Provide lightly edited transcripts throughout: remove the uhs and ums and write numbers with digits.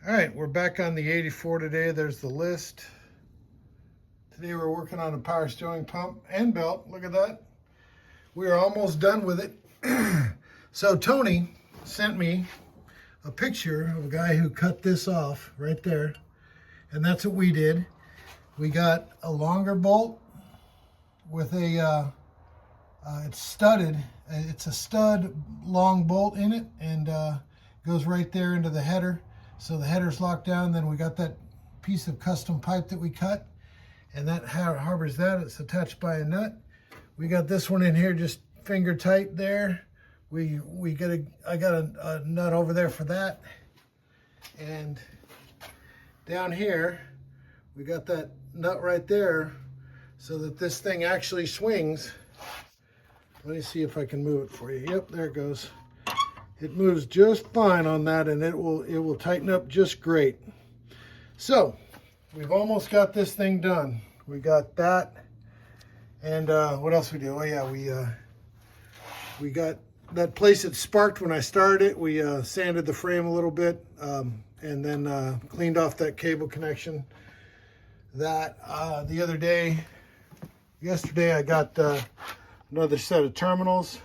All right, we're back on the 84 today. There's the list. Today we're working on a power steering pump and belt. Look at that. We are almost done with it. So Tony sent me a picture of a guy who cut this off right there. And that's what we did. We got a longer bolt with a, it's studded. It's a stud long bolt in it, and goes right there into the header. So the header's locked down. Then we got that piece of custom pipe that we cut, and that harbors that. It's attached by a nut. We got this one in here just finger tight there. I got a nut over there for that. And down here, we got that nut right there so that this thing actually swings. Let me see if I can move it for you. Yep, there it goes. It moves just fine on that, and it will tighten up just great. So we've almost got this thing done. We got that, and what else we do? Oh yeah, we got that place that sparked when I started it. We sanded the frame a little bit, and then cleaned off that cable connection. That the other day, yesterday, I got another set of terminals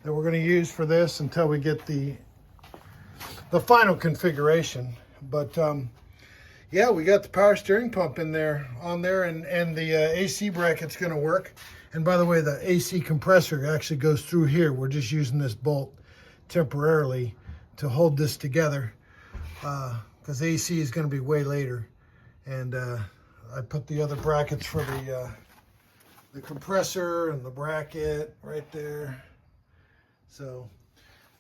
that we're going to use for this until we get the final configuration. But yeah, we got the power steering pump on there, and the AC bracket's going to work. And by the way, the AC compressor actually goes through here. We're just using this bolt temporarily to hold this together, because AC is going to be way later. And I put the other brackets for the compressor and the bracket right there. So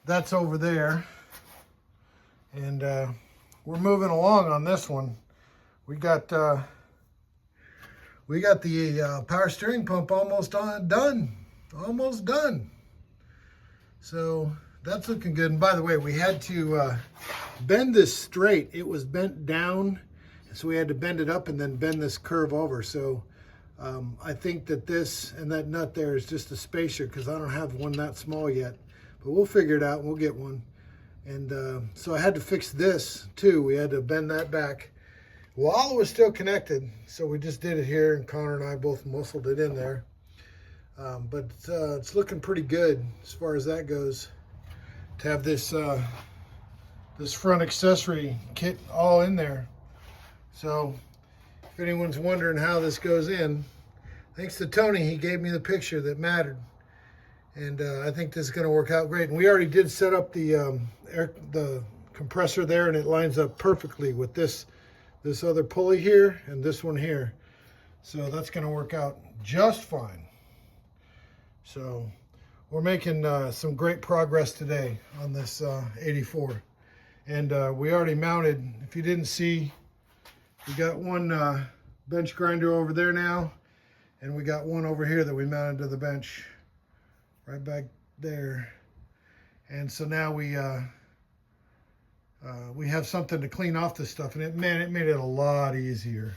that's over there, and we're moving along on this one. We got the power steering pump almost done. So that's looking good. And by the way, we had to bend this straight. It was bent down, so we had to bend it up and then bend this curve over. So I think that this and that nut there is just a spacer, because I don't have one that small yet. But we'll figure it out and we'll get one. And so I had to fix this too. We had to bend that back while it was still connected. So we just did it here, and Connor and I both muscled it in there. But it's looking pretty good as far as that goes, to have this this front accessory kit all in there. So if anyone's wondering how this goes in, thanks to Tony, he gave me the picture that mattered. And I think this is going to work out great. And we already did set up the compressor there, and it lines up perfectly with this other pulley here and this one here. So that's going to work out just fine. So we're making some great progress today on this 84. And we already mounted, if you didn't see, we got one bench grinder over there now, and we got one over here that we mounted to the bench right back there. And so now we have something to clean off this stuff, and it made it a lot easier,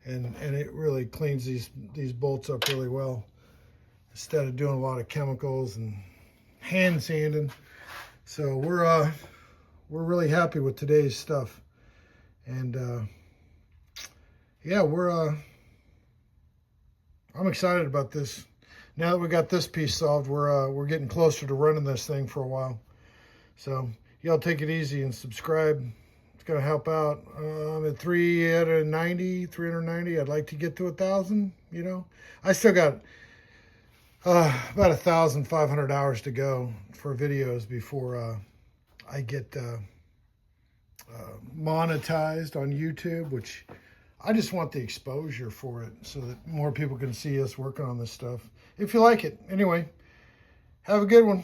and it really cleans these bolts up really well, instead of doing a lot of chemicals and hand sanding. So we're really happy with today's stuff. And yeah, I'm excited about this. Now that we got this piece solved, we're getting closer to running this thing for a while. So y'all take it easy and subscribe. It's gonna help out. I'm at 390. I'd like to get to 1,000. You know, I still got about 1,500 hours to go for videos before I get monetized on YouTube, which I just want the exposure for it so that more people can see us working on this stuff. If you like it. Anyway, have a good one.